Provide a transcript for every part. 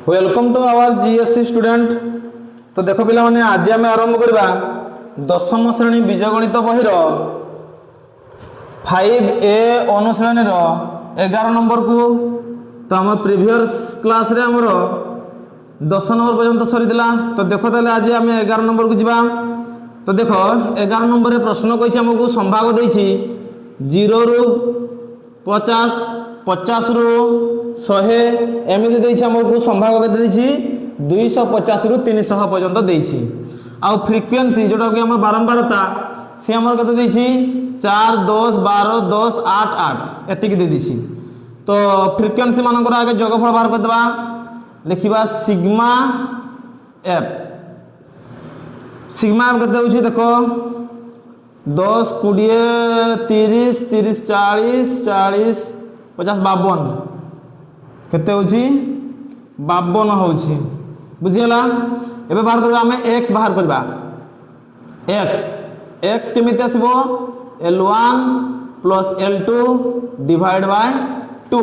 Welcome to our GSC student. तो देखो पिला माने आज आम आरंभ करबा दशम श्रेणी बीजगणित बहिर 5A अनुश्रेणी 11 नंबर को। तो आम प्रीवियस क्लास रे हमर 10 नंबर पर्यंत सरीला। तो देखो ताले आज आम 11 नंबर को जीवा। तो देखो 11 नंबर रे प्रश्न कहि हमको संभाग देछि 0 रु 50 50 रु 100 एमती देछि हमको संभाग केते देछि 250 रु 300 पर्यंत देछि। आ फ्रीक्वेंसी जोटा कि हम बारंबारता से हमर केते देछि 4 10 12 10 8 8 एतिक दे देछि। तो फ्रीक्वेंसी मानकर आगे जोगफल बाहर कर देबा। लिखिबा सिग्मा एफ। सिग्मा एफ केते होछि देखो 10 20 30 30 40 40 50 52 केते होछि 52 होछि। बुझियला। एबे बाहर करबा हमें x बाहर करबा। x केमिति आसीबो L1 + L2 divide by 2।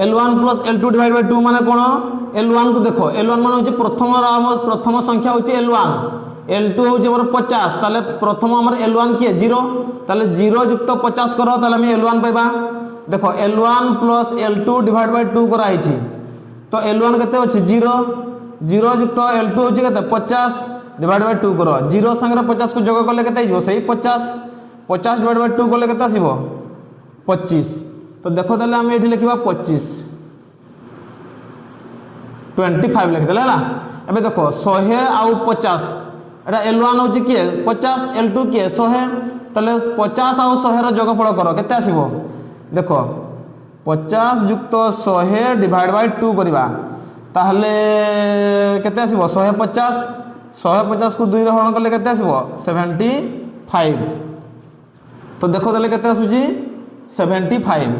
L1 + L2 divide by 2 माने कोन? L1 को देखो L1 माने होछि प्रथम संख्या होछि L1, L2 होछि हमर 50। ताले प्रथम हमर L1 के 0, ताले 0 युक्त 50 करो ताले हम L1 पाइबा। देखो L1 + L2 डिवाइड बाय 2 करा हिची। तो L1 केते होछि 0, 0 युक्त L2 होछि केते 50 डिवाइड बाय 2 करो। 0 संगे 50 को जोग करले केते आइबो सही 50। 50 डिवाइड बाय 2 करले केते आसीबो 25। तो देखो ताले हम एठी लिखिबा 25 25 लिख देला। एबे देखो 100 आउ 50 एटा L1 होछि के 50, L2 के 100। ताले 50 आउ 100 रो जोगफल करो केते आसीबो। देखो 50 युक्त 100 डिवाइड बाय 2 करिबा ताहले केते आसीबो 150। 150 को 2 रे हरण करले केते आसीबो 75। तो देखो ताले केते आसुची 75।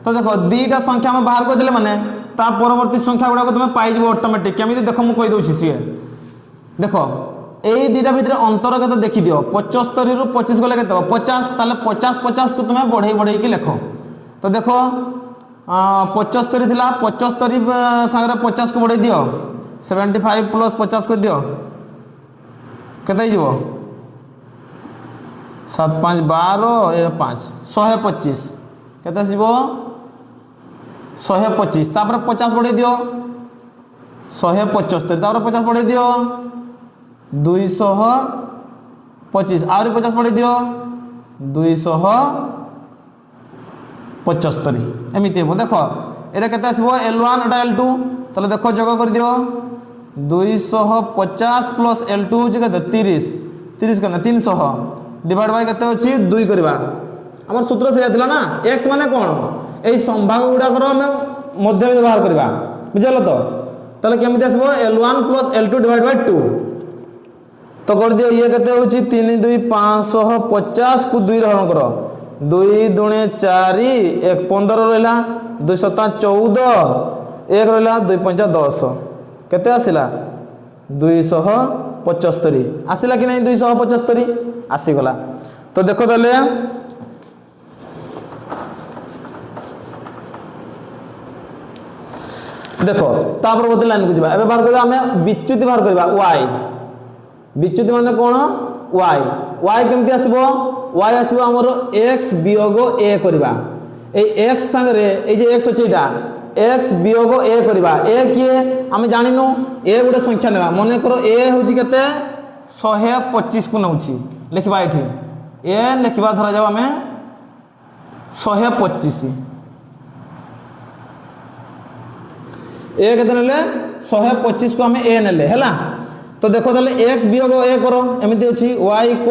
तो देखो दीटा संख्या हम बाहर कर देले माने ता परवर्ती संख्या गुडा को तुम पाइ जबो ऑटोमेटिक। केमिति देखो मु कहि दोछि सिए। देखो एई दीटा भितर अंतर केते देखि दियो 75 रु 25 गले केते 50। ताले 50 50 को तुम बढ़ई बढ़ई के लिखो। तो देखो 75 थिला 75 संगे 50 को बढ़ई दियो 75 + 50 को दियो केते हिजबो 7 5 12 5 125 केते आसीबो 125। तापर 50 बढ़ई दियो 175। तापर 50 बढ़ई दियो 225 आउरी 50 बढ़ई दियो 275 एमिति हेबो। देखो एटा केते आसीबो L1 एटा L2। तले देखो जोग कर दियो 250 + L2 होछि केते 30 30 कना 300 डिवाइड बाय केते होछि 2 करबा। हमर सूत्र से आथिला ना x माने कोन एई संभाग गुडा करो हम मध्य व्यवहार करबा। बुझलो तो। तले केमिति आसीबो L1 + L2 डिवाइड बाय 2। तो कर दियो ये केते होछि 3 2 550 को 2 रे हरण करो 2 दूणे 4 1 15 रहला 2 7 14 1 रहला 2 5 10 केते आसिला 275 आसिला कि नहीं 275 आसी गला। तो देखो ताले देखो तापर बदल लाइन को जिबा। एबे बाहर करबा हमें विच्युति बाहर करबा y। विच्युति माने कोन y। y केमति आसीबो y आसीबो हमर x वियोग a करबा। ए x संग रे ए जे x होचेटा x वियोग a करबा। a किए हम जानिनु a गुडे संख्या नेबा। माने करो a होची केते 125 को नउची लिखबा एठी a लिखबा धरा जाव हमें 125 a केते नेले 125 को हमें a नेले हैला। तो देखो ताले x वियोग a करो एमिति अछि y =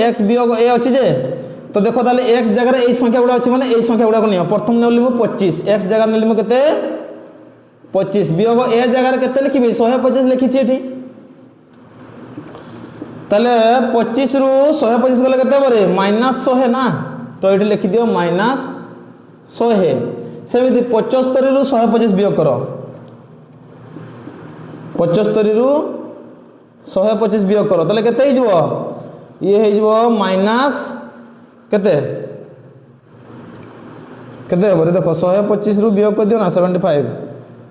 x वियोग a अछि जे। तो देखो ताले x जगह रे ए संख्या गुडा अछि माने ए संख्या गुडा को नियो। प्रथम नेलिमु 25 x जगह नेलिमु केते 25 वियोग a जगह रे केते लिखिबे 125 लिखिछि एठी। ताले 25 रु 125 गले केते बरे -100 ना। तो एठी लिखि दियो -100। सेमिति 75 रु 125 वियोग करो 75 रु 125 वियोग करो ताले केते हिजबो ये हिजबो माइनस केते केते होबो देखो 125 रु वियोग कर दियो ना 75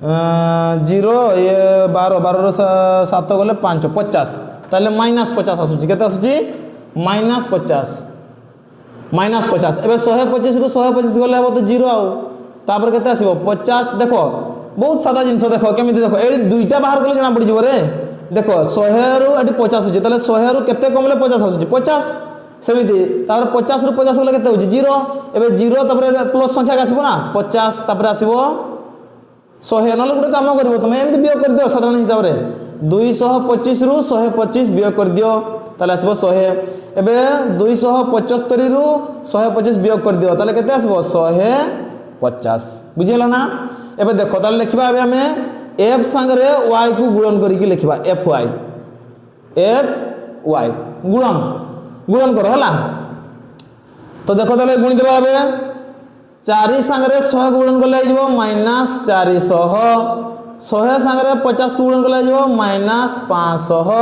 जीरो ये 12 7 गले 5 50 ताले -50 आसुची केते आसुची -50 -50 एबे 125 रु 125 गले अब तो जीरो आउ तापर केते आसीबो 50 देखो बहुत सादा जिंस देखो केमिति देखो ए दुईटा बाहर कले जना पड़ी जिवो रे देखो 100 रु एटी 50 होची ताले 100 रु केते कमले 50 आसुची 50 सेमिति तापर 50 रु 50 गले केते होची जीरो एबे जीरो तापर प्लस संख्या आसीबो ना 50 तापर आसीबो 100 नले गुटे काम करिवो तमे एमिति बियोग कर दियो साधारण हिसाब रे 225 रु 125 बियोग कर दियो ताले आसीबो 100 एबे 275 रु 125 बियोग कर दियो ताले केते आसीबो 150 बुझियला ना एबे देखो ताले लिखिबा एबे हमें f संगे y को गुणन करिकि लिखिबा fy गुणन करो हला तो देखो ताले गुणी देबा एबे 4 संगे 100 गुणन करले आइबो -400 100 संगे 50 को गुणन करले आइबो -500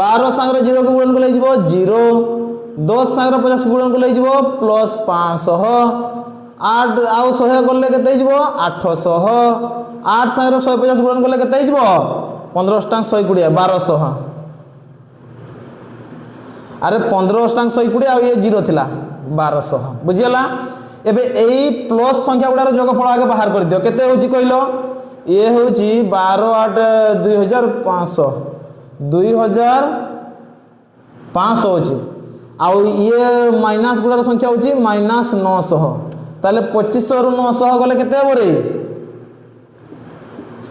12 संगे 0 को गुणन करले आइबो 0 10 संगे 50 को गुणन करले आइबो +500 8 आउ 100 करले केते आइबो 800 8 संगे 150 गुणन करले केते आइबो 15 टांग 120 1200 अरे 15 टांग 120 आ ये 0 थिला 1200 बुझियला एबे एई प्लस संख्या गुडार जोगफल आगे बाहर कर दियो केते होची कहलो ये होची 12 8 2500 होची आ ये माइनस गुडार संख्या होची -900 ताले 2500 रु 900 गले केते हो रे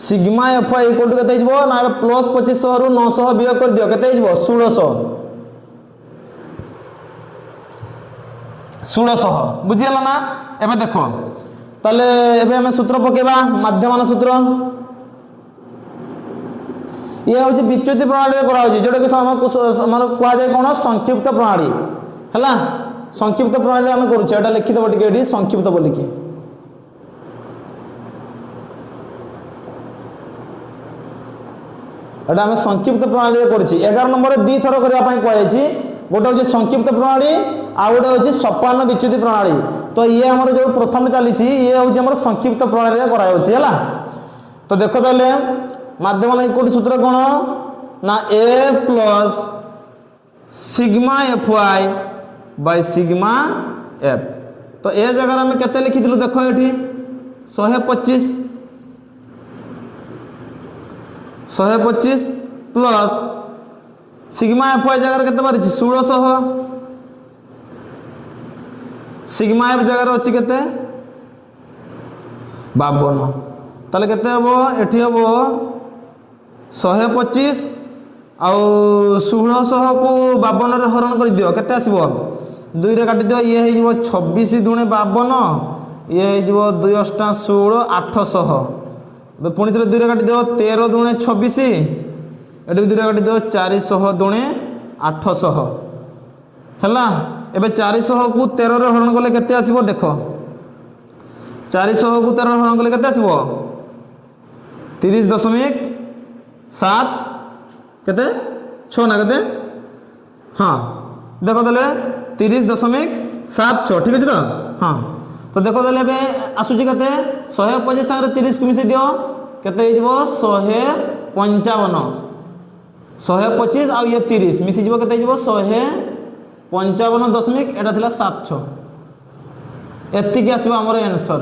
सिग्मा एफ इक्वल टू केते हिजबो ना प्लस 2500 रु 900 वियोग कर दियो केते हिजबो 1600 बुझियला ना एबे देखो ताले एबे हमें सूत्र पकेबा माध्यमान सूत्र ये होची विच्युति प्रणाली करा होची जोटा कि हमर कोआ जाय कोन संक्षिप्त प्रणाली हला संक्षिप्त प्रणाली हम करू एटा लिखि दबो टिके एडी संक्षिप्त बोली कि एटा हम संक्षिप्त प्रणाली करूची 11 नंबर दी थरो करबा पई कोआ जायची गोटे होची संक्षिप्त प्रणाली आ गोटे होची सोपान विच्युति प्रणाली तो ये हमर जो प्रथम चली ये होची हमर संक्षिप्त प्रणाली रे करा होची हला तो देखो ताले माध्यम इक्वल सूत्र कोन ना a plus sigma fy bye sigma f तो ए जगह हम केते लिखि दिलु देखो एठी 125 प्लस सिग्मा fy जगह केते बारिछि 1600 सिग्मा f जगह अछि केते 52 ताले केते हबो एठी हबो 125 आ 1600 को 52 रे हरण कर दियो केते आसीबो 2 रे काटि दियो ये हेजिबो 26 दुणे 52 ये हेजिबो 2 8 16 800 बे पुणी थरे 2 रे काटि दियो 13 दुणे 26 एडी 2 रे काटि दियो 400 दुणे 800 हला एबे 400 को 13 रे हरण करले केते आसीबो देखो 400 को 13 रे हरण करले केते आसीबो 30.7 केते 6 ना केते हां देखो तले 30.76 ठीक अछि तो हां तो देखो तले बे आसुची केते 125 संगे 30 को मिसे दियो केते हिजबो 155 125 आ ये 30 मिसी जिवो केते हिजबो 155 दशमिक एटा थिला 76 एत्ति के आसीबो हमर आंसर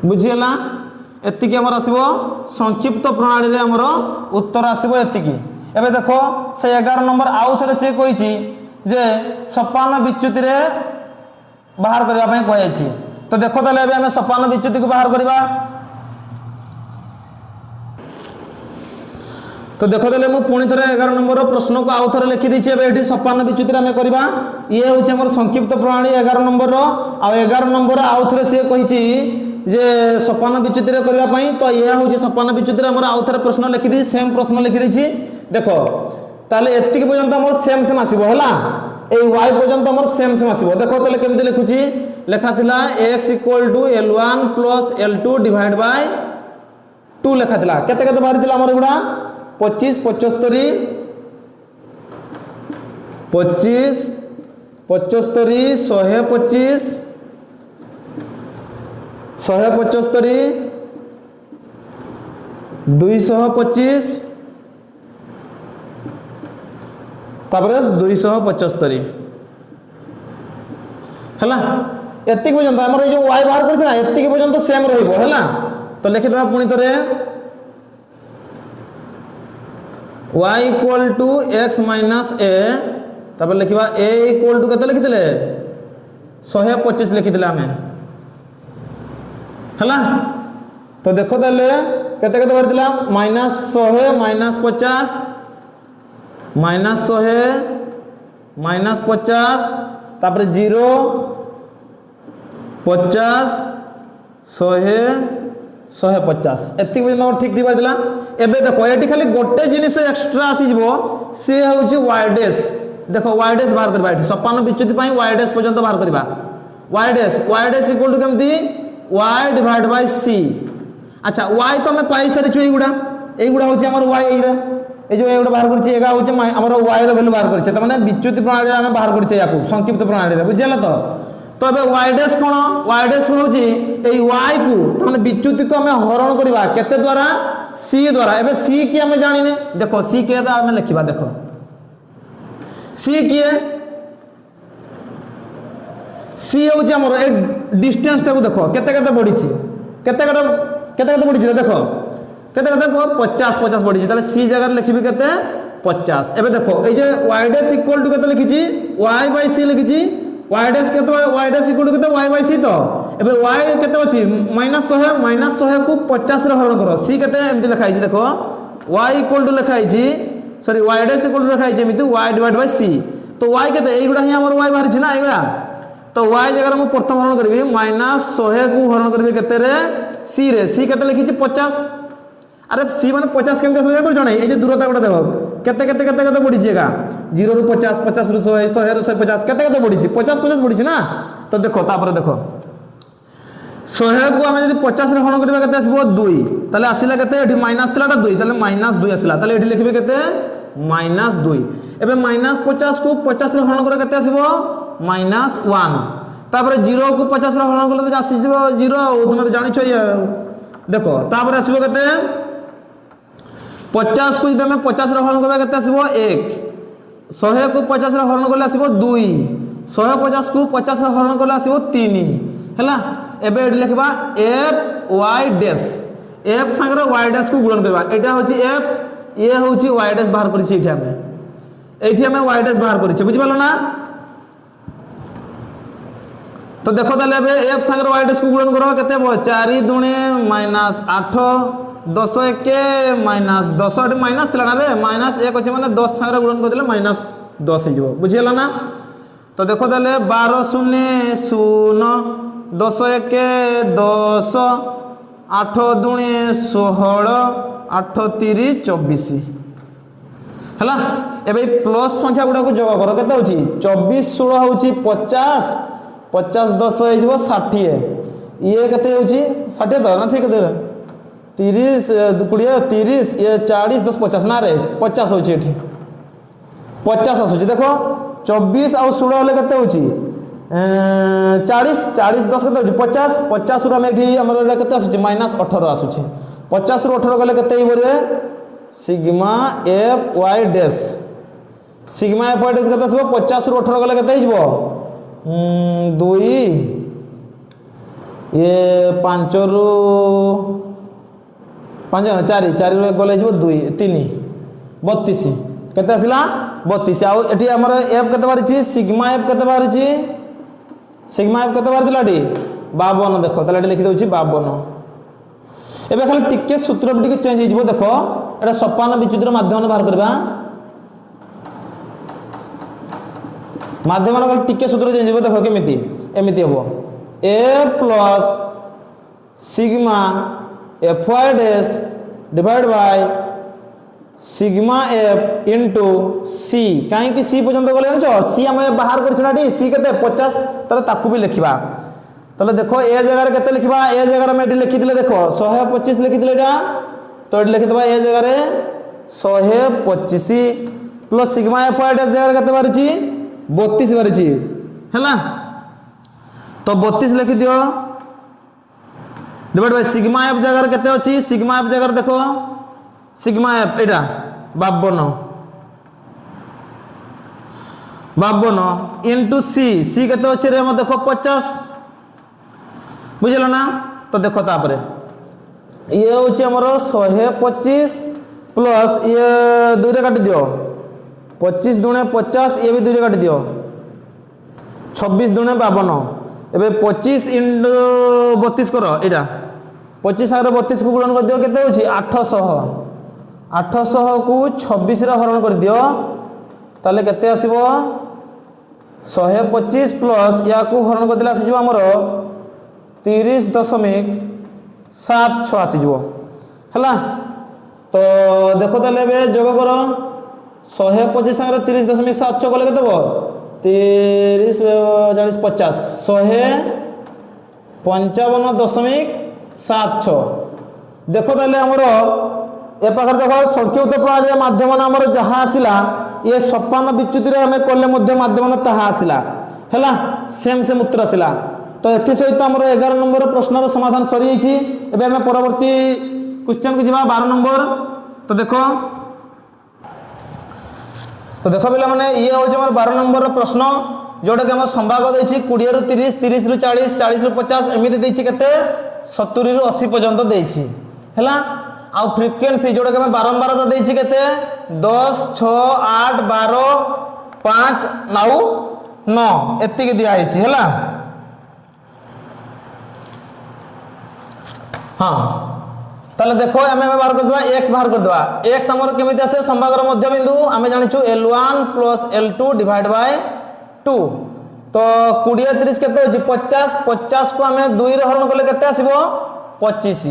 बुझियला एत्ति के हमर आसीबो संक्षिप्त प्रणाली रे हमर उत्तर आसीबो एत्ति की एबे देखो से 11 नंबर आउ थरे से कहिची जे सोपान विच्युति रे बाहर करबा पई कहैछि तो देखो तले एबे हमें सोपान विच्युति को बाहर करबा तो देखो तले मु पुणी थरे 11 नंबर प्रश्न को आउ थरे लिखि दिछि एबे एठी सोपान विच्युति रे हमें करबा ये होछि हमर संक्षिप्त प्रणाली 11 नंबर रो आ 11 नंबर आउ थरे से कहिछि जे सोपान विच्युति रे करबा पई तो ये होछि सोपान विच्युति रे हमर आउ थरे प्रश्न लिखि दी सेम प्रश्न लिखि दिछि देखो ताले एत्ति पर्यंत हमर सेम आसीबो हला ए y पर्यंत हमर सेम आसीबो देखो ताले केमति लिखुछि लेखा थिला x = l1 + l2 divide by 2 लेखा थिला केते केते बाहर थिला हमर गुडा 25 75 25 75 125 175 225 तापर 275 है एति पर्यंत आमर जो y बाहर कर एति पर्यंत सेम रहा तो लिखिदा पुणी थे y equal to x minus a तापर लिखा a इक्वल टू के लिखी 125 लिखी आम है तो देखो ताले केते केते बाहर -100 -50 -100 -50 तापर 0 50 100 150 एति पर्यंत ठीक ठीक बाहर एबे देखो ये खाली गोटे जिनिस एक्स्ट्रा आसीजो सी हूँ वाई डैश देखो वाई डैश बाहर करबा एठी 56 विच्युति पई वाई डैश पर्यंत बाहर करबा वाई डैश इक्वल टू केमती y डिवाइड बाय c अच्छा y तो हमें पाई सारी छु एगुडा होची हमर y एरा ए जो एगुडा बाहर करछि एगा होची हमर y रो वैल्यू बाहर करछि त माने विच्युति प्रणाली हम बाहर करछि याकू संक्षिप्त प्रणाली रे बुझियला तो एबे y डैश होची ए y को त माने विच्युति को हमें हरण करबा केते द्वारा c द्वारा एबे c की हमें जानिने देखो c के दा हमें लिखिबा देखो c की सी हूँ आमर ए डिस्टेंस टाक देख केते केते बढ़ी केते बढ़ी देखो केते 50 50 बढ़ी ताले सी जगह लिखी केते 50 एबे देखो ए जे y डैश इक्वल टू केते लिखी y बाय c लिखी y डैश केते y डैश इक्वल टू केते y बाय c तो एबे y केते अछि -100 को 50 रे हरण करो c केते एमति लिखाई छी देखो y इक्वल टू लिखाई छी sorry y dash equal to लिखाई छी एमति y डिवाइड बाय c तो y केते एगुडा ही हमर y बाहर छी ना एगुडा तो y जगह मैं प्रथम हरण करी -100 को हरण करी केते रे c रे c केते लिखी 50 अरे c माने 50 केमते असले पर जणे ए जे दूरता गोटा देखो केते केते केते केते बढ़ी छेगा 0 रु 50 50 रु 100 100 रु 150 केते केते बढ़ी 50 50 बढ़ी ना तो देखो तापर देखो 100 को हम जदी 50 रे हरण करबा केते आसीबो 2 ताले आसीला केते एठी माइनस थिलाटा 2 ताले -2 आसीला ताले एठी लिखबे केते -2 एबे -50 को 50 रे हरण करे केते आसीबो -1 तापर 0 को 50 रे हरण करले आसी जिवो 0 तुम तो जानि छ देखो तापर आसीबो केते 50 को जदि हमें 50 रे हरण करबा केते आसीबो 1 100 को 50 रे हरण करले आसीबो 2 150 को 50 रे हरण करले आसीबो 3 हैला एबे एडी लिखबा f y डैश f संगे y डैश को गुणन करबा एटा होची f ये होची y डैश बाहर करछि एठी हमें y डैश बाहर करछि बुझि पालो ना तो देखो ताले एबे f संगे y डैश को गुणन करो केते 4 दुणे -8 10 1 -10 एटी माइनस थिला ना रे -1 अछि माने 10 संगे गुणन कर देले -10 हे जिवो बुझियला ना तो देखो ताले 12 0 0 10 1 10 8 दुणे 16 8 3 24 हैला एबे प्लस संख्या गुडा को जोग करो केते होची 24 16 होची 50 50 10 हे जिवो 60 ये केते होची 60 तो ना ठीक है 30 20 30 ये 40 10 50 ना रे 50 होची एठी 50 आसुची देखो 24 और 16 होले केते होची 40 40 10 केते होची 50 50 रु हम एठी हमर केते आसुची -18 आसुची 50 रु 18 गले केते हिबरे sigma F Y dash sigma F Y dash केते आसबो 50 रु 18 गले केते हिजबो 2 ये 5 रु 5 4 4 रु गले हिजबो 2 3 32 केते आसिला 32 आ एठी हमर एफ केते बारिछि सिग्मा एफ केते बारिछि सिग्मा एफ केते बारिथिला एठी 52 देखो ताले एठी लिखि दउछि 52 एबे खाली टिके सूत्र टिके चेंज हो जिवो देखो एटा 56 विच्युतिर माध्यम बाहर करबा माध्यम खाली टिके सूत्र चेंज हो देखो केमिति एमिति हबो a plus sigma F Y dash divide by sigma F into C काहे कि सी पर्यंत गले जानो सी हम बाहर करछनाटी सी केते 50 तले ताकू भी लिखिबा तले देखो ए जगह रे केते लिखिबा ए जगह रे मेडी लिखि दिले देखो 125 लिखि दिले एटा तो एटा लिखि दबा ए जगह रे 125 plus sigma F Y dash जगह केते बारिछि 32 बारिछि हैला तो 32 लिखि दियो डिवाइड बाय सिग्मा एफ जगह केते अछि सिग्मा एफ जगह देखो सिग्मा एफ एटा 52 इंटू सी सी केते अच्छे रे देखो 50 बुझल ना। तो देखो तापर ये हूँ आमर 125 प्लस ये 2 रे काटी दियो 25 दुणे 50 ये भी 2 रे काटी दियो 26 दुणे 52 एबे 25 इंटू 32 करो एटा 25 आगे 32 को गुणन कर दियो केते होची 800 को 26 रे हरण कर दियो ताले केते आसीबो 125 प्लस या को हरण कर दिला आसी हमर 30.76 आसी जीवो हैला। तो देखो ताले बे जोग करो 125 सागर 30.76 कले केते हो 30 40 50 155.76 देखो ताले हमर ए पाखर देखो संख्यायुक्त प्रणाली माध्यम हमर जहा आसिला ये 56 विच्युति रे हमें कोले मध्य माध्यम ताहा आसिला हैला सेम सेम उत्तर आसिला। तो एथि सहित हमर 11 नंबर प्रश्नर समाधान सरी जाइछि। एबे हमें परवर्ती क्वेश्चन को जिबा 12 नंबर। तो देखो बेला माने ये हो हमर 12 नंबर प्रश्न जोटा कि हम संभाग देछि 20 रु 30 30 रु 40 40 रु 50 एमिति देछि केते 70 रु 80 पर्यंत देछि हैला। आ फ्रीक्वेंसी जोटा कि हम बारंबार तो देछि केते 10 6 8 12 5 9 एति के दिया आइछि हैला। हाँ ताले देखो आम बाहर कर देवा एक्स बाहर कर देवा एक्स आमर केमिति आसे संभागर मध्य बिंदु आम जानिछु L1 plus L2 divide by 2। तो 20 30 केते होछि 50 50 को आम 2 रे हरण करले केते आसीबो 25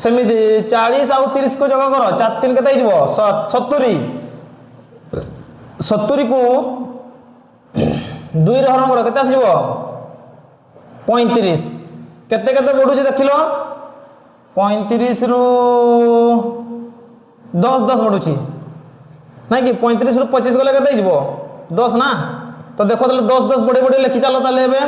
सेमिति 40 आउ 30 को जगह करो 4 3 केते हिजबो 70 को 2 रे हरण करो केते आसीबो 35 केते केते बढ़ुछि देखिलो 35 रु 10 10 बढ़ुछि ना कि 35 रु 25 गले केते हिजबो 10 ना। तो देखो ताले 10 10 बढ़े बढ़े लिखि चलो ताले एबे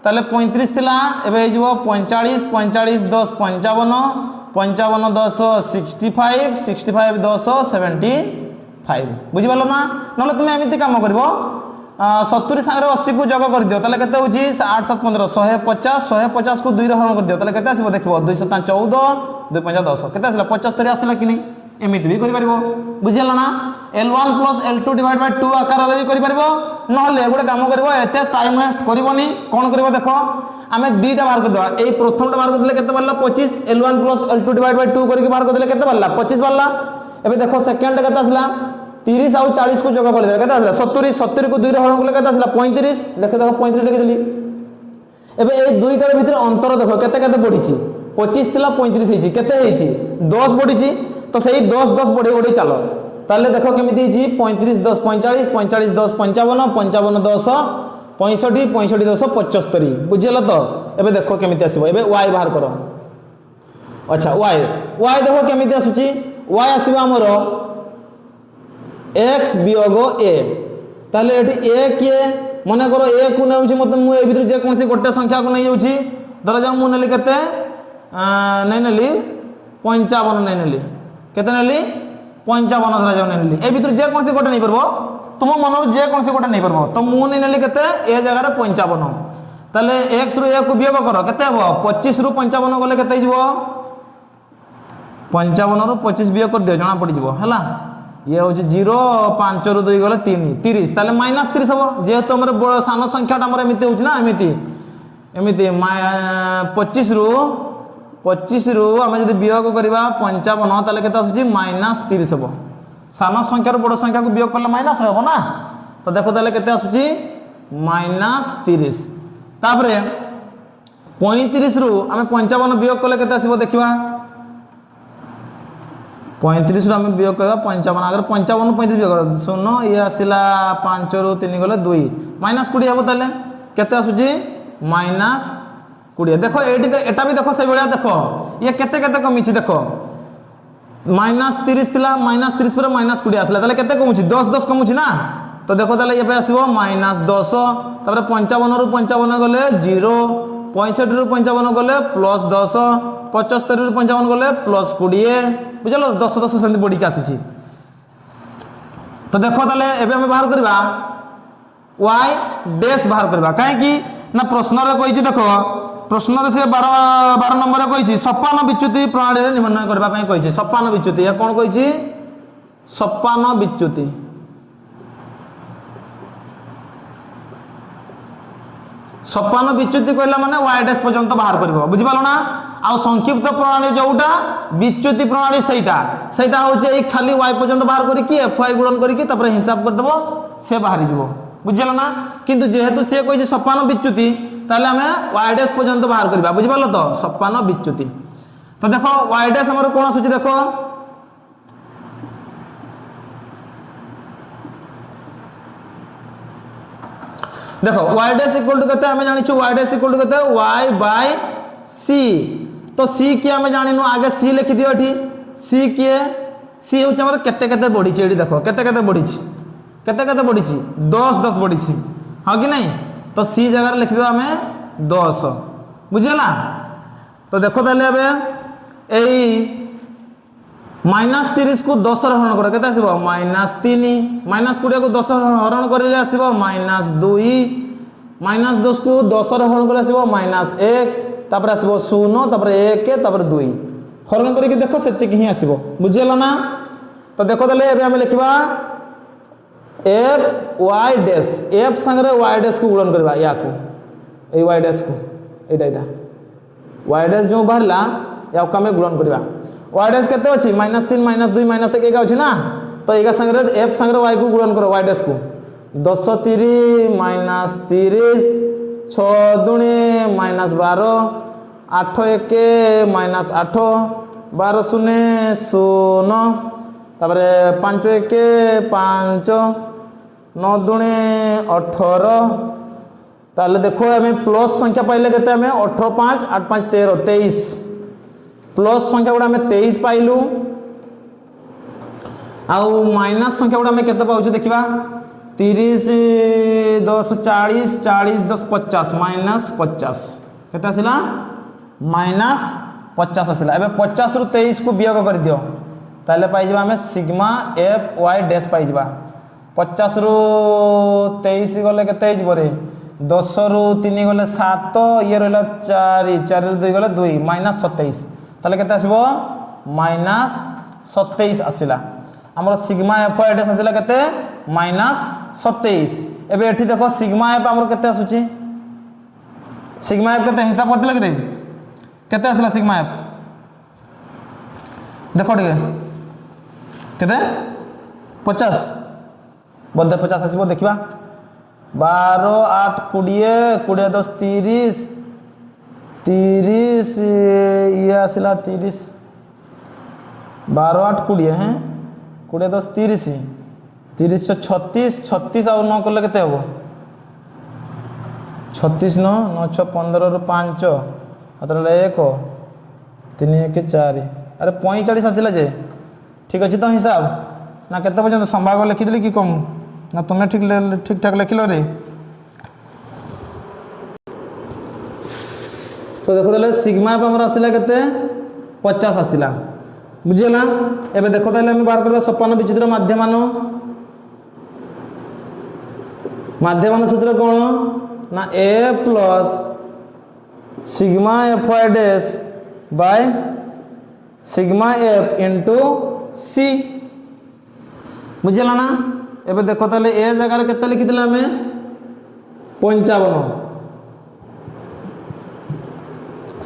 ताले 35 थिला एबे हिजबो 45 45 10 55 55 10 65 65 10 75 बुझि पालो ना। नले तुम एमिति काम करबो 70 सागर 80 को जग कर दियो ताले केते होची 8 7 15 150 को 2 रे हरण कर दियो ताले केते आसीबो देखिबो 214 2 5 10 केते आसिला 75 आसिला कि नहीं एमिति भी करि परिबो बुझिला ना। L1 plus L2 divide by 2 आकार रे भी करि परिबो नहले गोटे काम करबो एते टाइम वेस्ट करबोनी कोन करबो देखो आमे दीटा बाहर कर देबा एई प्रथम टा बाहर कर दिले केते बल्ला 25 L1 plus L2 divide by 2 करके बाहर कर दिले केते बल्ला 25 बल्ला। एबे देखो सेकंड केते आसिला 30 आउ 40 को जगह कर दे केते आसिला 70 को 2 रे हरण करले केते आसिला 35 लेखे देखो 35 लिखि देली। एबे ए दुईटार भीतर अंतर देखो केते केते बढ़िछि 25 थिला 35 हेछि केते हेछि 10 बढ़िछि। तो सही 10 10 बढ़े बढ़े चलो ताले देखो केमिति हेछि 35 10 45 45 10 55 55 10 65 65 10 75 बुझिला। तो एबे देखो केमिति आसीबो एबे y बाहर करो। अच्छा y देखो केमिति आसुछि y आसीबो हमरो x वियोग a ताले एठी a किए मने करो a को नेउछि मते मु ए भीतर जे कोनसी गोटे संख्या को नै जाउछि धरा जाऊ मु नेली केते नै नेली 55 नै नेली केते नेली 55 धरा जाऊ नै नेली ए भीतर जे कोनसी गोटे नै परबो तुम मन जे कोनसी गोटे नै परबो तो मु नै नेली केते ए जगह रे 55 ताले x रु a को वियोग करो केते हबो 25 रु 55 गले केते हिजबो 55 रु 25 वियोग कर दियो जना पड़ी जिवो हैला। ये हूँ 0 5 रु 2 गले 3 30 ताले माइनस 30 हम जेहेतु आम सान संख्या आम एमती हो एमती 25 रु आम जब वियोग करवा 55 ताले केते आसुची माइनस 30 हम सान संख्या बड़ संख्या को वियोग कले माइनस हम ना। तो देखो ताले केते आसुची माइनस 30 तापरे 35 रु आम 55 वियोग कले केते आसीबो देखिबा 35 रु आम वियोग करवा 55 अगर 55 35 वियोग कर सुनो ये आसिला 5 रु 3 गले 2 माइनस 20 हम ताले केते आसुची माइनस 20 देखो एटी एटा भी देखो से बेला देखो ये केते केते कमिछि देखो माइनस 30 थिला माइनस 30 पर माइनस 20 आसला ताले केते कमुछि 10 10 कमुछि ना। तो देखो ताले ये पे आसीबो माइनस 10 तापर 55 रु 55 गले 0 65 रु 55 गले प्लस 10 75 रु 55 गले प्लस 20 बुझल 10 10 सेमती बढ़ी आसी। तो देख ताले एबे हम बाहर करबा y डैश बाहर करबा कहीं ना प्रश्न रे कहिछि देखो प्रश्न रे से 12 नंबर रे कहिछि सोपान विच्युति प्रणाली रे निर्णय करबा पई कहिछि सोपान विच्युति या कोन कहिछि सोपान विच्युति सोपान विच्युति कहला माने y डैश पर्यंत बाहर करबो बुझि पालो ना आ संक्षिप्त प्रणाली जोटा विच्युति प्रणाली सेटा होचे ए खाली y पर्यंत बाहर करी कि fy गुणन करी कि तपर हिसाब कर देबो से बाहर जिवो बुझिलो ना किंतु जेहेतु से कहि सोपान विच्युति ताले हमें y डैश पर्यंत बाहर करबा बुझि पालो तो सोपान विच्युति। तो देखो y डैश हमर कोन आसुची देखो देखो y डैश इक्वल टू केते हमें जानिछु y डैश इक्वल टू केते y बाय c। तो c के हमें जानिनु आगे c लिखि दियो एठी c के c होछ हमर केते केते बढ़ी छी एठी देखो केते केते बढ़ी छी 10 10 बढ़ी छी हां कि नहीं। तो c जगह लिखि दियो हमें 10 बुझिला। तो देखो ताले एबे एई -30 को 10 रे हरण करो केते आसीबो -3 -20 को 10 हरण करिले आसीबो -2 -10 को 10 रे हरण करिले आसीबो -1 तापर आसीबो 0 तापर 1 तापर 2 हरण करी कि देखो सेति कि ही आसीबो बुझियला ना। तो देखो तले एबे हम लिखबा f y डैश f संगे y डैश को गुणन करबा या को ए y डैश को एटा y डैश जो बाहरला या को हमें गुणन करबा y डैश केते अछि -3 -2 -1 एका अछि ना। तो एका संगे f संगे y को गुणन करो y डैश को 10 3 -30 6 दुणे -12 8 1 -8 12 शून्य 0 तापर 5 1 5 9 दुणे 18 ताले देखो हमें प्लस संख्या पाइले केते हमें 18 5 8 5 13 23 प्लस संख्या गुडा हमें 23 पाइलु आउ माइनस संख्या गुडा हमें केते पाउछु देखिबा 30 10 40 40 10 50 -50 केते आसिला -50 आसिला। एबे 50 रु 23 को वियोग कर दियो ताले पाइ जबा हमें सिग्मा f y डैश पाइ जबा 50 रु 23 गले केते हिजबो रे 10 रु 3 गले 7 ये रहला 4 4 रु 2 गले 2 -27 ताले केते आसीबो -27 आसिला हमर सिग्मा f y डैश आसिला केते -27। एबे एठी देखो सिग्मा f हमर केते आसुची सिग्मा f केते हिसाब करते लगे रे केते आसिला सिग्मा f देखो ठीक केते 50 बदे 50 आसीबो देखिबा 12 8 20 20 10 30 30 ये आसिला 30 12 8 20 हैं 20 10 30 30 36 36 और 9 करले केते हबो 36 9 9 6 15 रु 5 अतरे 1 3 1 4 अरे 45 आसिला जे ठीक अछि तो हिसाब ना केते पर्यंत संभाग लिखि दिली कि कम ना तुमे ठीक ठाक लिखिलो रे। तो देखो तले सिग्मा पे हमर आसिला केते 50 आसिला बुझियला। एबे देखो तले हम बाहर करबा सोपान विचित्र माध्यमान सूत्र कोन ना a plus sigma f y dash by sigma f into c बुझियला ना। एबे देखो तले ए जगह रे केते लिखि दिला हमें 55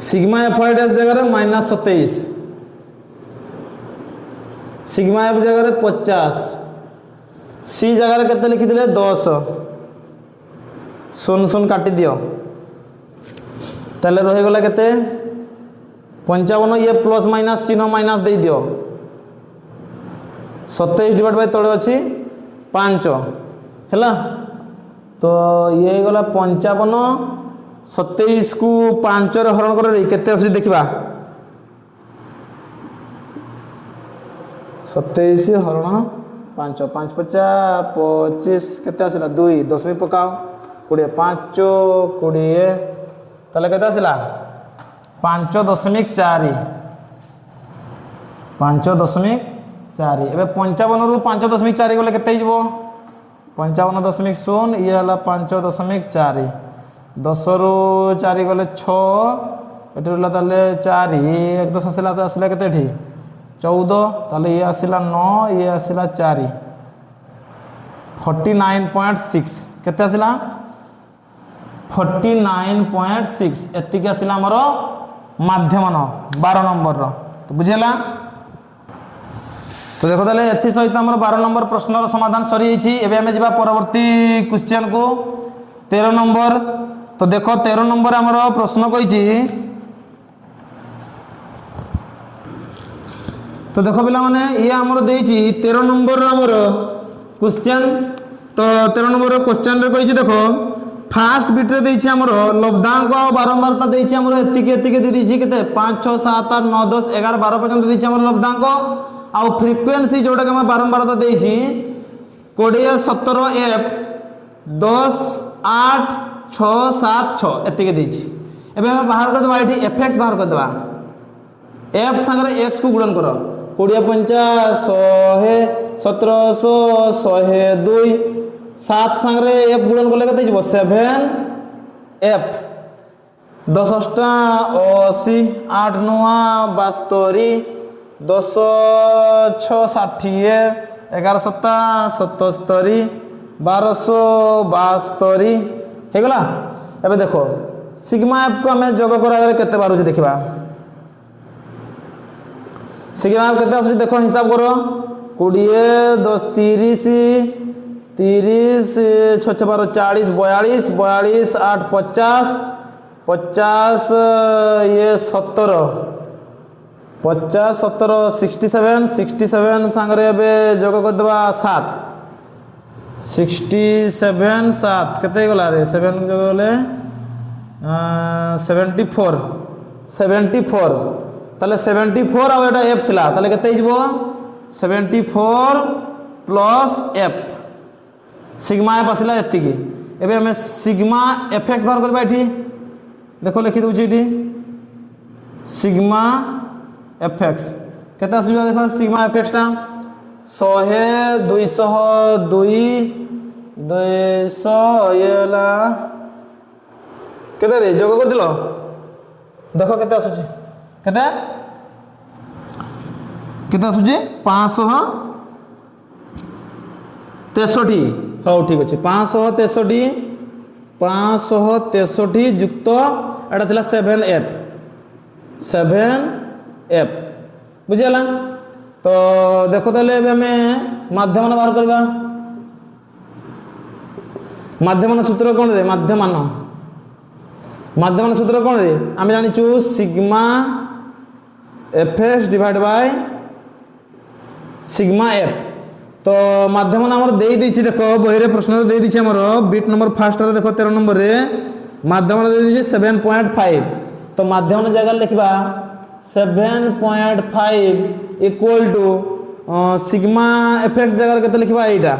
सिग्मा f y डैश जगह रे -27 सिग्मा f जगह रे 50 c जगह रे केते लिखि दिले 10 सुन सुन काटी दियो ताले रहि गला केते 55 ये प्लस माइनस चिन्ह माइनस दे दियो 27 डिवाइड बाय तळे अछि 5 हैला। तो ये गला 55 27 को 5 रे हरण कर रे केते अछि देखिबा 27 हरण 5 5 50 25 केते आसिला 2 10 में पकाओ 20 5 20 ताले केते आसिला 5.4 5.4 एबे 55 रु 5.4 गले केते हिजबो 55.0 ये हला 5.4 10 रु 4 गले 6 एठी रहला ताले 4 एक 10 आसिला तो आसिला केते एठी 14 ताले ये आसिला 9 ये आसिला 4 49.6 केते आसिला 49.6 एतिक आसिला हमर माध्यमन 12 नंबर रो तो बुझेला। तो देखो ताले एथि सहित हमर 12 नंबर प्रश्न रो समाधान सरी हिची। एबे हमें जिबा परवर्ती क्वेश्चन को 13 नंबर। तो देखो 13 नंबर हमर प्रश्न कहिची। तो देखो पिला माने ये हमर देइची 13 नंबर हमर क्वेश्चन। तो 13 नंबर क्वेश्चन रे कहिची देखो फास्ट बिट रे देइची हमर लब्धांक आ बारंबारता देइची हमर एतिके एतिके दे देइची केते 5 6 7 8 9 10 11 12 पर्यंत देइची हमर लब्धांक आ फ्रीक्वेंसी जोटा के हम बारंबारता देइची 20 17 f 10 8 6 7 6 एतिके देइची। एबे हम बाहर कर दबा एठी fx बाहर कर दबा f संगे x को गुणन करो 20 50 100 1700 102 7 संगे f गुणन करले कते जिवो 7 f 10 80 8 9 72 10 6 60 11 7 77 1272 हे गला। एबे देखो सिग्मा f को हमें जोग करा केते बार होची देखिबा सिग्मा f केते आसुची देखो हिसाब करो 20 10 30 30 6 12 40 42 42 8 50 50 ये 17 50 17 67 67 संगे एबे जोग कर दबा 7 67 7 केते गला रे 7 जोग गले 74 74 ताले 74 आ एटा f थिला ताले केते हिजबो 74 प्लस f सिग्मा f आसिला एतिकी। एबे हमें सिग्मा fx बाहर करबा एठी देखो लिखि दउची एठी सिग्मा fx केते आसुला देखो सिग्मा fx टा 100 200 2 200 येला केते रे जोग कर दिलो देखो केते आसुची केते केते आसुची 563 हो ठीक अछि 563 युक्त एटा थिला 7f बुझिला। तो देखो ताले हमें माध्यमन बाहर करबा माध्यमन सूत्र कोन रे माध्यमन सूत्र कोन रे आमे जानि छु sigma fx divide by sigma f। तो माध्यमन हमर देई दिछि देखो बहिरे प्रश्न रे देई दिछि हमर बिट नंबर फर्स्ट रे देखो 13 नंबर रे माध्यमन देई दिछि 7.5। तो माध्यमन जगह लिखबा 7.5 इक्वल टू सिग्मा fx जगह केते लिखबा एटा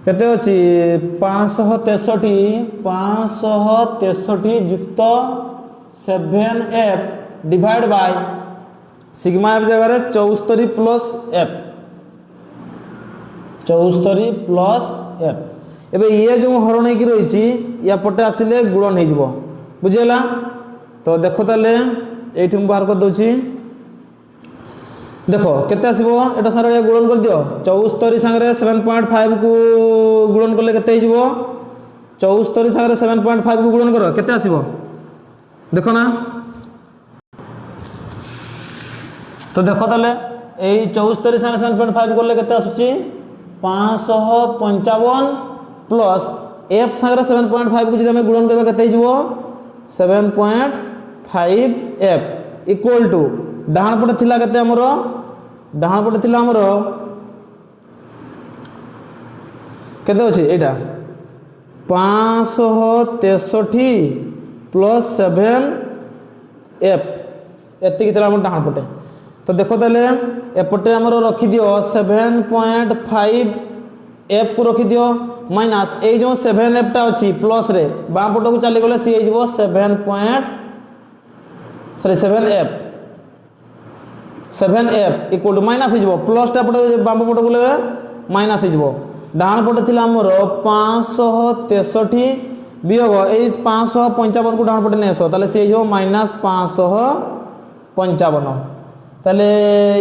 केते अछि 563 युक्त 7f divide by sigma f जगह रे 74 प्लस f 74 प्लस f। एबे ये जो हरण हे कि रहिछि या पटे आसिले गुणन हे जिवो बुझिला। तो देखो ताले एठी बाहर कर दउछि देखो केते आसीबो एटा सारा गुणन कर दियो 74 संगे 7.5 को गुणन करले केते हे जिवो 74 संगे 7.5 को गुणन करो केते आसीबो देखो ना। तो देखो ताले ए 74 संगे 7.5 करले केते आसुची 555 प्लस f संगे 7.5 को जदि हम गुणन करबा केते हे जिवो 7.5f इक्वल टू डाहण पटे थिला केते हमरो डाहण पटे थिला हमरो केते अछि एटा 563 प्लस 7f एतिक थिला हमर डाहण पटे। तो देखो ताले एपटे हमरो रखि दियो 7.5 f को रखि दियो माइनस ए जो 7f टा अछि प्लस रे बा पटो को चली गले सी हे जिवो 7f 7f equal to minus हो प्लसटा पटे बाम पट गले माइनस हो डाण पटे थी आमर 563 वियोग ये 555 को डाण पटे नहीं आस ताले सी हो माइनस 555 ताले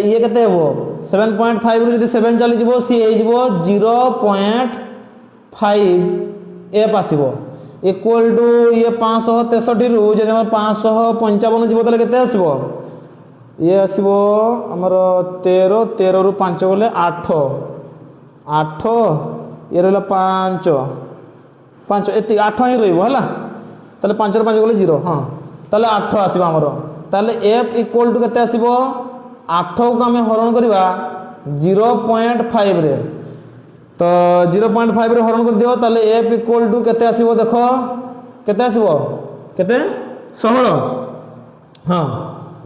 ये केते हो 7.5 रु जदि 7 चली जीवो सी हो 0.5 एफ आसीबो इक्वल टू ये 563 रु जदि हम 555 जीवो ताले केते आसीबो ये आसीबो हमर 13 रु 5 गले 8 ये रहला 5 एति 8 ही रहइबो हला ताले 5 रु 5 गले 0 हां ताले 8 आसीबो हमर ताले f इक्वल टू केते आसीबो 8 को हमें हरण करवा 0.5 रे तो 0.5 रे हरण कर दियो ताले f इक्वल टू केते आसीबो देखो केते आसीबो केते 16 हां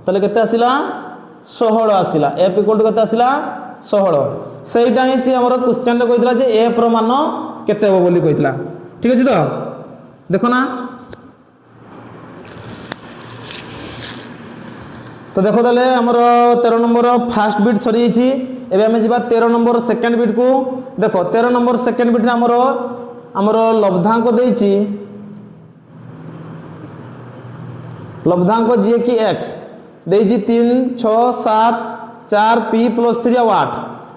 ताले केते आसिला 16 आसिला f इक्वल टू केते आसिला 16 सेटा ही से हमर क्वेश्चन रे कहितला जे f रो मान केते हो बोली कहितला ठीक अछि तो देखो ना तो देखो ताले हमर 13 नंबर फर्स्ट बिट सरी छि एबे हमें जिबा 13 नंबर सेकंड बिट को देखो 13 नंबर सेकंड बिट रे हमर लब्धांक देछि लब्धांक जे कि x देछि 3 6 7 4 p + 3 और 8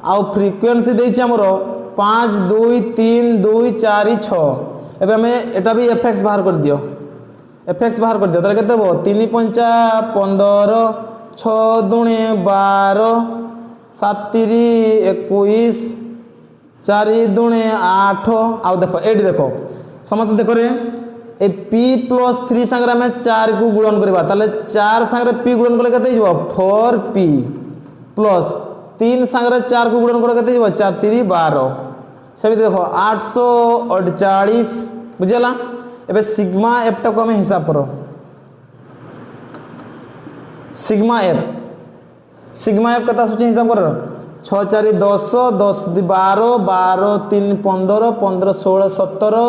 आ फ्रीक्वेंसी देछि हमर 5 2 3 2 4 6 एबे हमें एटा भी fx बाहर कर दियो fx बाहर कर दियो ताले केते हो 3 5 15 6 दुणे 12 7 3 21 4 दुणे 8 आ देखो एडी देखो समस्त देखो रे ए p + 3 संगे हमें 4 को गुणन करबा ताले 4 संगे p गुणन करले केते हिजो 4p प्लस 3 संगे 4 को गुणन करले केते हिजो 4 3 12 सेबी देखो 848 बुझला एबे सिग्मा एफ टा को हमें हिसाब करो सिग्मा एफ कता सोचे हिसाब करो 6 4 10 10 12 12 3 15 15 16 17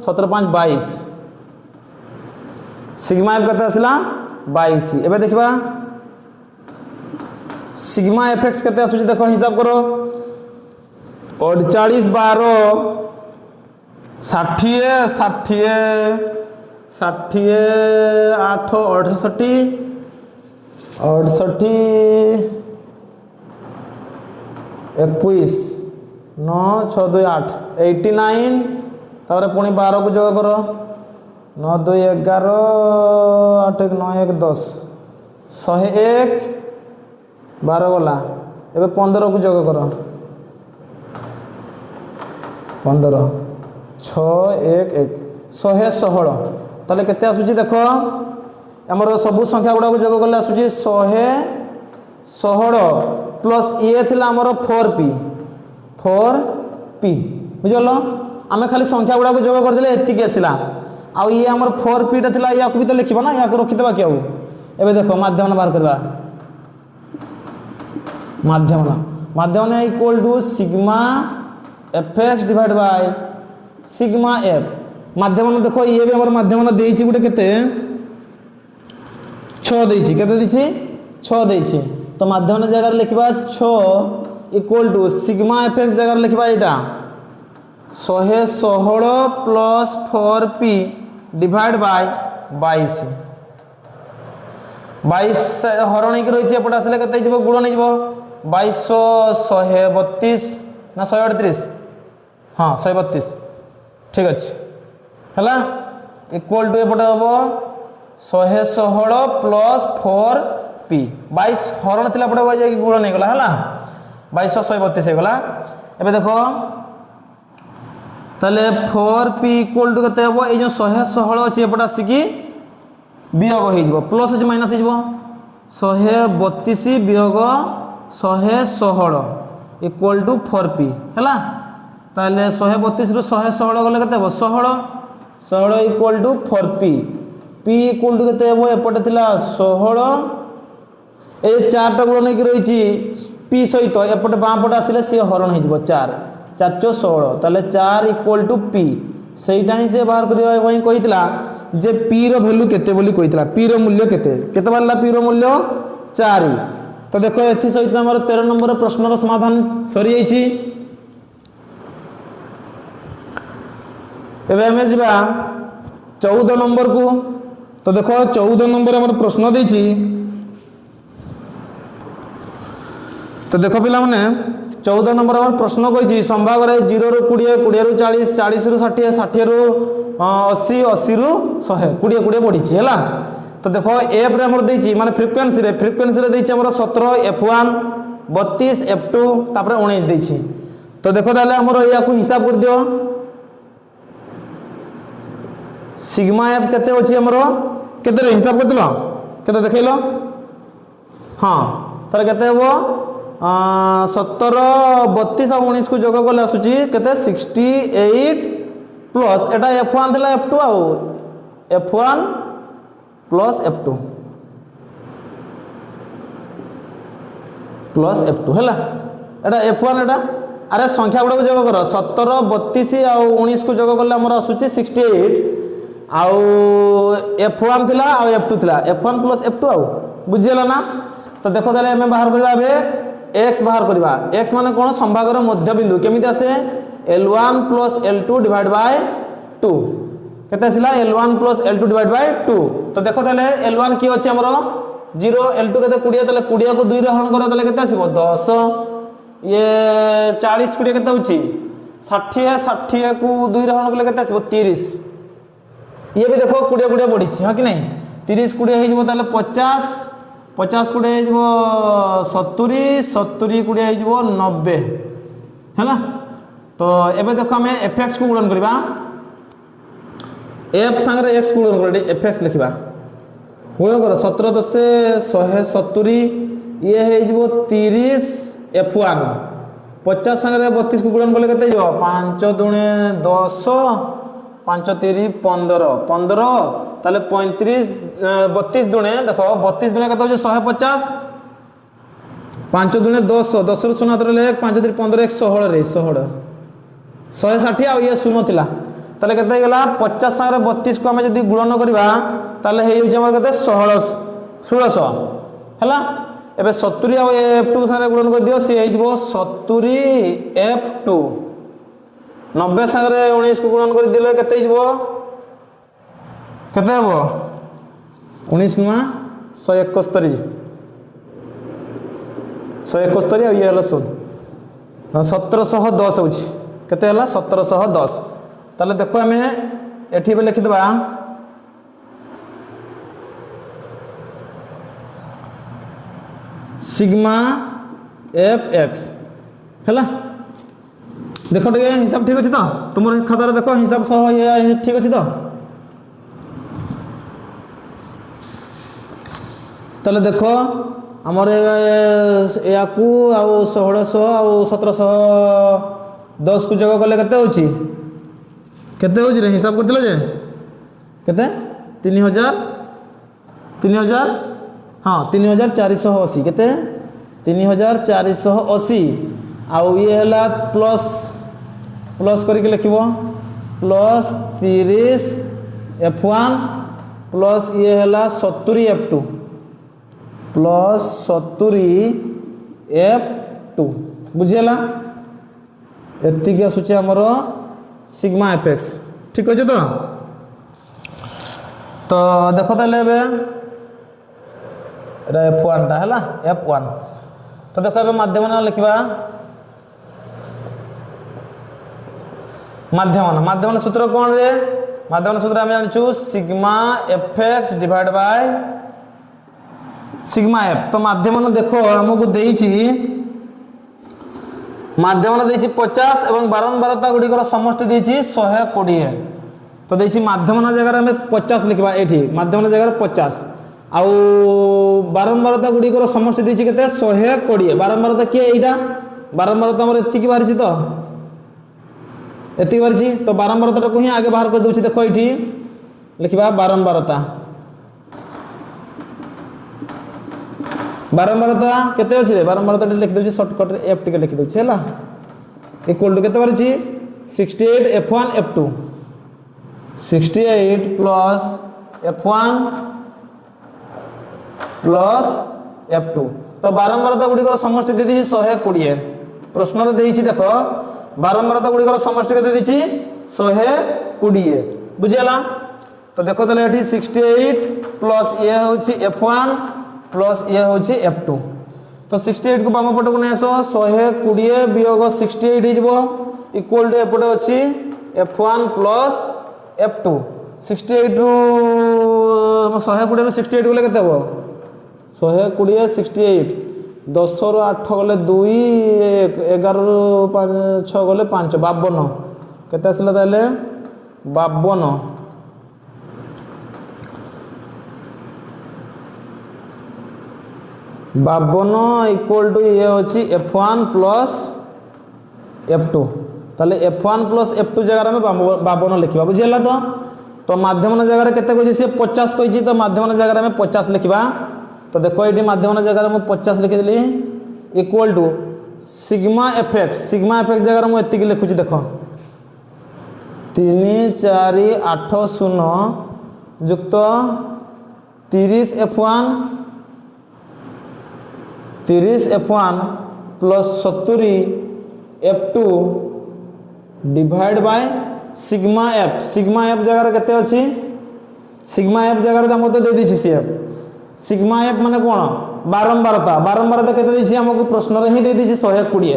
17 5 22 सिग्मा एफ कता आसिला 22 एबे देखबा सिग्मा एफएक्स कते आसुची देखो हिसाब करो 48 12 60 60 60 8 68 68 21 9 6 2 8 89 तारे पुणी 12 को जोग करो 9 2 11 8 1 9 1 10 101 12 गला एबे 15 को जोग करो 15 6 1 1 116 ताले केते आसुची देखो हमर सब संख्या गुडा को जोग करले आसुची 116 प्लस ये थिला हमर 4p बुझलो आमे खाली संख्या गुडा को जोग कर देले एति के आसिला आ ये हमर 4p टा थिला या को भी तो लिखबा ना या को रखि देबा केउ एबे देखो माध्यम बाहर करबा माध्यम equal to sigma fx divide by sigma f माध्यम देखो ये भी हमर माध्यम देइछि गुटे केते 6 देइछि केते देइछि 6 देइछि तो माध्यम जगह लिखबा 6 इक्वल टू सिग्मा fx जगह लिखबा एटा 116 प्लस 4p डिवाइड बाय 22 हरण के रही एपटे आसले केते जीवो गुण नहीं जीवो 2232 ना 138 हाँ 132 ठीक अच्छे है इक्वल टू एपटे हम 116 प्लस 4p 22 हरण थी पटे गुण नहीं गला है 2232 होगला एबे देखो ताले 4p इक्वल टू केते हम ये जो 116 अच्छी एपटे आसिकी वियोग हो प्लस अच्छे माइनस हो 132 वियोग 116 इक्वल टू 4p है ताले 132 रु 116 गले केते 16 equal to 4p p equal to केते हो एपटे थिला 16 ए 4 टा गुण नहीं रही p सहित एपटे बाम पटे आसिले सी हरण हो 4 4 16 ताले 4 इक्वल टू p सेटा ही से बाहर करबा वही कहितला जे p रो वैल्यू केते बोली कहितला p रो मूल्य केते केते बारला p रो मूल्य 4 तो देखो एथि सहित हमर 13 नंबर प्रश्नर समाधान सरी जाइछि। एबे हमें जिबा 14 नंबर को। तो देखो 14 नंबर हमर प्रश्न देछि। तो देखो पिला माने 14 नंबर हमर प्रश्न कहिछि संभाग रे 0 रु 20 20 रु 40 40 रु 60 60 रु 80 80 रु 100 20 20 बढ़िछि हैला। तो देखो एफ रे हमर देछि माने फ्रीक्वेंसी रे देछि हमर 17 f1 32 f2 तापर 19 देछि। तो देखो ताले हमर या को हिसाब कर दियो सिग्मा एफ केते अछि हमर केते रे हिसाब कर दिलो केते देखैलो। हां तार केते हो 17 32 और 19 को जोग कले आसुची केते 68 प्लस एटा f1 थिला f2 आ f1 plus f2 plus f2 हैला। एटा f1 एटा अरे संख्या गुडा को जोग करो 17 32 और 19 को जोग कले हमर आसुची 68 आउ f1 थिला और f2 थिला f1 प्लस f2 आउ बुझियला ना। तो देखो ताले हमें बाहर करबा बे x बाहर करबा x माने कोन संभागर मध्य बिंदु केमिति आसे l1 plus l2 divide by 2 केते आसिला l1 plus l2 divide by 2। तो देखो ताले l1 की अछि हमरो 0 l2 केते 20 ताले 20 को 2 रे हरण करा ताले केते आसीबो 10 ये 40 20 केते होछि 60 60 को 2 रे हरण कले केते आसीबो 30 ये भी देखो 20 20 बढ़ी छी हां कि नहीं 30 20 हे जिवो ताले 50 50 20 हे जिवो 70 70 20 हे जिवो 90 हैला। तो एबे देखो हमें fx को गुणन करबा f संगे x को गुणन करबा fx लिखबा गुणन कर 17 10 से 170 ये हे जिवो 30 f1 50 संगे 32 को गुणन करले केते जिवो 5 दुणे 10 5 3 15 15 ताले 35 32 दुणे देखो 32 दुणे केते हो 150 5 दुणे 10 10 रु 0 हाथ 5 3 15 16 रे 16 160 आ ये शून्य थिला ताले केते गेला 50 सारे 32 को हम जदी गुणन करबा ताले हे जे हमर केते 1600 हैला। एबे 70 आ f2 सारे गुणन कर दियो से हे जिवो 70 f2 90 सागरे 19 को गुणन कर दिले केते हिजबो केते हबो 19 नुआ 171 171 आ ये हला सुन 1710 होछि केते हला 1710। ताले देखो हमें एठी बे लिखि दबा सिग्मा fx हैला। देखो टे हिसाब ठीक अछि तो तुमर खाता देखो हिसाब सह ये ठीक अछि तो तले देखो हमर याकू आ 1600 आ 1710 को जगह कले केते होछि रे हिसाब कर दिलो जे केते 3000 हां 3480 केते 3480 आउ ये हला प्लस करके लिखिबो प्लस 30 f1 प्लस ये हला 70 f2 प्लस 70 f2 बुझियला एति के आसुचे हमर सिग्मा fx ठीक अछि तो देखो ताले बे एटा f1 टा हला f1। तो देखो बे माध्यम ना लिखिबा माध्यम सूत्र कौन रे माध्यम सूत्र हम जानछु sigma fx divide by sigma f। तो माध्यम देखो हमको देइछि माध्यम देइछि 50 एवं बारंबारता गुडी कर समष्टि देइछि 120। तो देइछि माध्यम जगह हम 50 लिखबा एठी माध्यम जगह 50 आउ बारंबारता गुडी कर समष्टि देइछि केते 120 बारंबारता के एटा बारंबारता हमर एति की बारिछि तो एति बारिछि तो बारंबारता को ही आगे बाहर कर दोछि देखो एठी लिखबा बारंबारता केते अछि रे बारंबारता लिख दोछि शॉर्टकट रे f टिके लिख दोछि हैला इक्वल टू केते बारिछि 68 f1 f2 68 plus f1 plus f2। तो तो बारंबारता गुड़िकर समष्टि दे दी 120 प्रश्न देख देख बारंबारता गुड़िकर समष्टि के देती 120 बुझीगला। तो देखो ताले एठी 68 प्लस ये होची f1 प्लस ये होची f2 तो 68 को बाम पट को नै आसो 120 वियोग 68 हिजबो इक्वल टू एपटे अछि f1 प्लस f2 68 रु 120 रु 68 गले केते हो 120 68 10 रु 8 गले 2 11 रु 6 गले 5 52 केते आसला ताले 52 52 इक्वल टू ये होची f1 प्लस f2 ताले f1 प्लस f2 जगह में 52 लिखिबा बुझियला। तो माध्यम जगह केते कहछि से 50 कहछि तो माध्यम जगह में 50 लिखिबा। तो देखो ये माध्यम जगह में 50 लिखि देली इक्वल टू सिग्मा एफएक्स जगह में एति लिखुछि देखो 3 4 8 0 युक्त 30 f1 plus 70 f2 divide by sigma F जगह केते अछि सिग्मा एफ जगह हम तो दे दी सी एफ सिग्मा एफ माने कोन बारंबारता केते दैछि हमको प्रश्न रे ही दे दी 120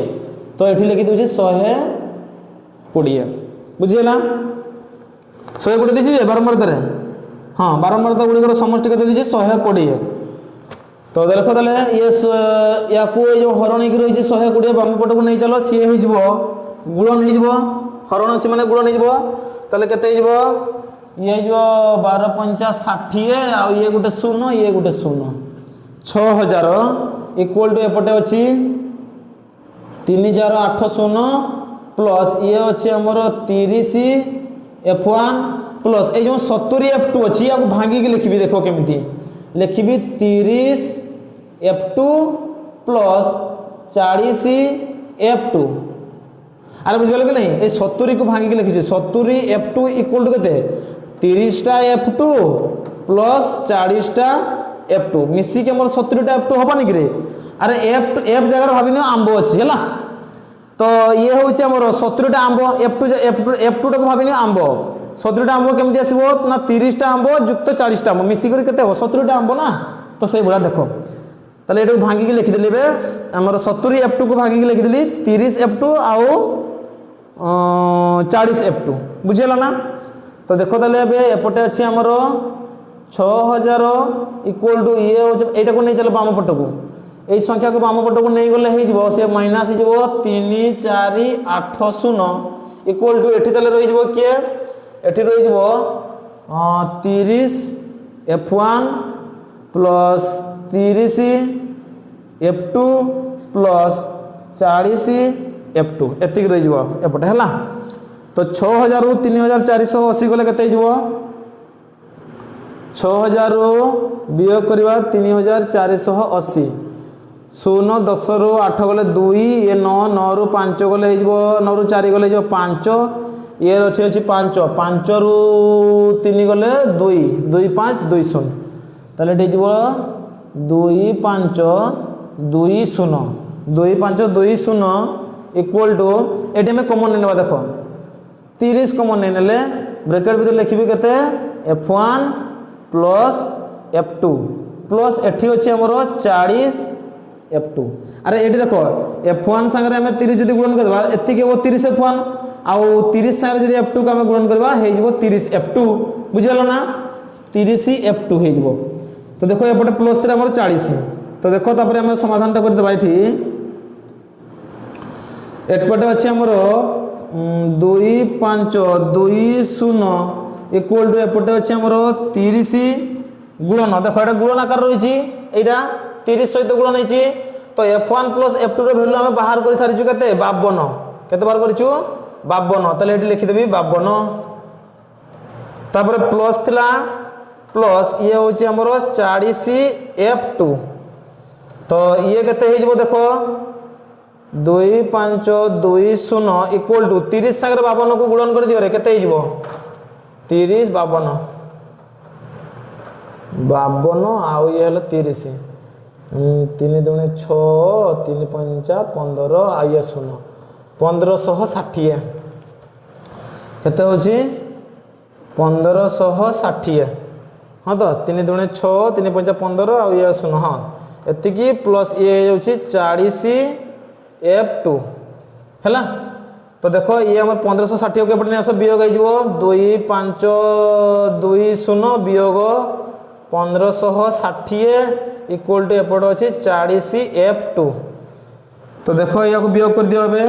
तो एठी लिखि दोछि 120 बुझियला 120 दैछि बारंबारता रे हां बारंबारता गुडी समष्टि केते दैछि 120 तो देखो ताले ये या को जो हरण की रही 120 बाम पट को नहीं चलो सी हो जबो गुणन हो जबो हरण अछि माने गुणन हो जबो ताले केते जबो ये जो 12 50 60 आ ये गुटे 0 ये गुटे 0 6000 इक्वल टू एपटे अछि 3480 प्लस ये अछि हमर 30 f1 प्लस ए जो 70 f2 अछि या भांगी के लिखबी देखो केमिति लिखबी 30 f2 प्लस 40 f2 अरे बुझल कि नहीं ए 70 को भांगी के लिखि 70 f2 इक्वल टू केते 30 टा f2 प्लस 40 टा f2 मिसी के हमर 70 टा f2 होबा नि रे अरे f जगह भाबिनो आंबो अछि हला तो ये होछि हमर 70 टा आंबो f2 को भाबिनो आंबो 70 टा आंबो केमति आसीबो ना 30 टा आंबो युक्त 40 टा आंबो मिसी कर केते हो 70 टा आंबो ना तो सही बड़ा देखो ताले एटू भांगी के लिखि देली बे हमर 70 f2 को भांगी के लिखि देली 30 f2 आउ 40 f2 बुझियला ना। तो देखो ताले बे एपटे अछि हमर 6000 इक्वल टू ये हो एटा को नहीं चलो बाम पट को एई संख्या को बाम पट को नहीं गले हे जबो से माइनस जबो 3480 इक्वल टू एठी ताले रहि जबो के एठी रहि जबो 30 f1 plus 30 f2 plus 40 f2 एति रहि जबो एपटे हला। तो 6000 रु 3480 गले केते जबो 6000 रु वियोग करबा 3480 0 10 रु 8 गले 2 ये 9 9 रु 5 गले जबो 9 रु 4 गले जबो 5 ये अछि अछि 5 5 रु 3 गले 2 2 5 2 0 ताले डे जबो 2 5 2 0 2 5 2 0 इक्वल टू एटी में कॉमन नेबा देखो 30 कॉमन नेले ब्रैकेट भीतर लिखबी केते f1 प्लस f2 प्लस एठी अछि हमरो 40 f2 अरे एटी देखो f1 संगे हमें 30 जदी गुणन करबा एति के वो 30 f1 आउ 30 संगे जदी f2 का हमें गुणन करबा हे जबो 30 f2 बुझियलो ना 30 f2 हे जबो। तो देखो एपटे प्लस 3 हमरो 40 तो देखो तापर हम समाधान टा कर देबा एठी एटपटे अछि हमरो 2 5 2 0 इक्वल टू एपटे अछि हमरो 30 गुणन देखो एटा गुणन आकार रहिछि एटा 30 सहित गुणन होइछि तो f1 प्लस f2 रो वैल्यू हम बाहर कर सारिछु केते 52 केते बाहर करिछु 52 तले एटी लिखि देबी 52 तापर प्लस थिला प्लस ये होछि हमरो 40 f2 तो ये केते हे जबो देखो 2 5 2 0 इक्वल टू 30 संगे 52 को गुणन कर दियो रे केते हे जबो 30 52 52 आउ ये हलो 30 3 दूणे 6 3 पंचा 15 आइए शून्य 1560 केते होची 1560 हाँ तो 3 दूणे 6 3 पंचा 15 आ ये शून्य हाँ एतिकी प्लस ये होची 40 F2 हैला। तो देखो ये हमर 1560 के पटे आसो वियोग हो 2 5 2 0 वियोग 1560 इक्वल टू एपट अच्छे 40 F2। तो देखो या वियोग कर दियो बे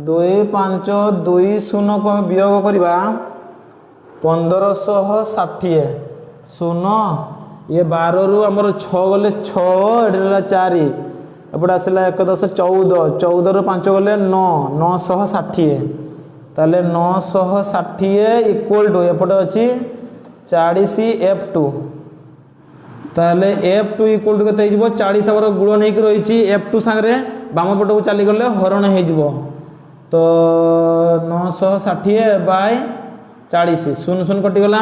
2 5 2 0 को वियोग करवा 1560 शून्य ये 12 रु आमर 6 गले 6 एटा 4 एपटे आसला 1 10 14 14 रु 5 गले 9 960 ताले 960 इक्वल टू एपटे अच्छी 40 F2 ताले F2 इक्वल टू केते हो 40 आवर गुण नहीं रही F2 सांगे बाम पट को चली गले हरण हो तो 960 बाय 40 शून्य शून्य कटिगला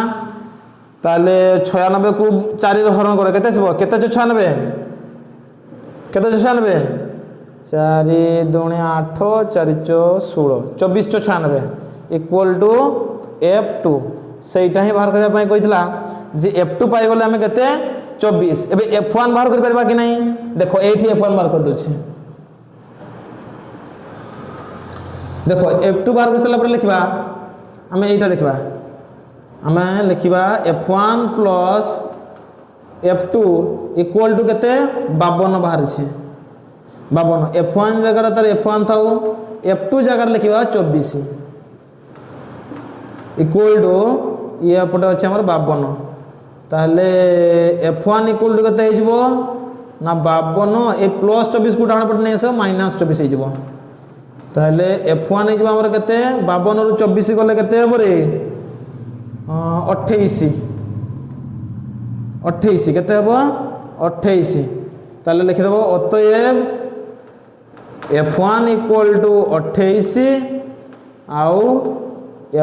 ताले 96 को 4 हरण कर केते आसबो केते 96 केते 96 4 दूणे 8 4 16 24 96 इक्वल टू F2 सेटा ही बाहर करबा पई कहितला जे F2 पाई गले हमें केते 24 एबे F1 बाहर कर परबा कि नहीं देखो एठी F1 बाहर कर दोछि देखो F2 बाहर कर सला पर लिखबा हमें एटा लिखबा हमें लिखबा F1 plus F2 equal to केते 52 बाहर छे 52 F1 जगह तार F1 थाउ F2 जगह लिखबा 24 इक्वल टू ये पटे अच्छे हमर 52 ताहले F1 इक्वल टू केते हिजबो ना 52 ए प्लस 24 को डाण पटे नै आसे माइनस 24 हिजबो ताहले F1 हिजबो हमर केते 52 रु 24 गले केते हेबो रे 28 28 केते हेबो 28 ताहले लिखि देबो अतएव F1 इक्वल टू 28 आउ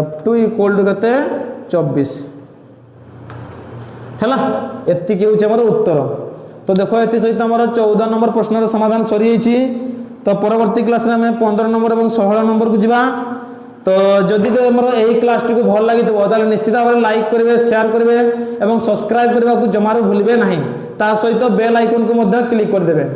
F2 इक्वल टू केते 24 हैला एति के होचे हमर उत्तर। तो देखो एति सहित हमर 14 नंबर प्रश्न समाधान सरी जाइछि। तो परवर्ती क्लास में हमें 15 नंबर और 16 नंबर को जीवा। तो जदि तो हमर एही क्लास टी को भल लागि तो ताले निश्चित भाव लाइक करिवे शेयर करिवे एवं सब्सक्राइब करबा को जमारो भूलिबे नाही ता सहित बेल आइकन को मध्य क्लिक कर देबे।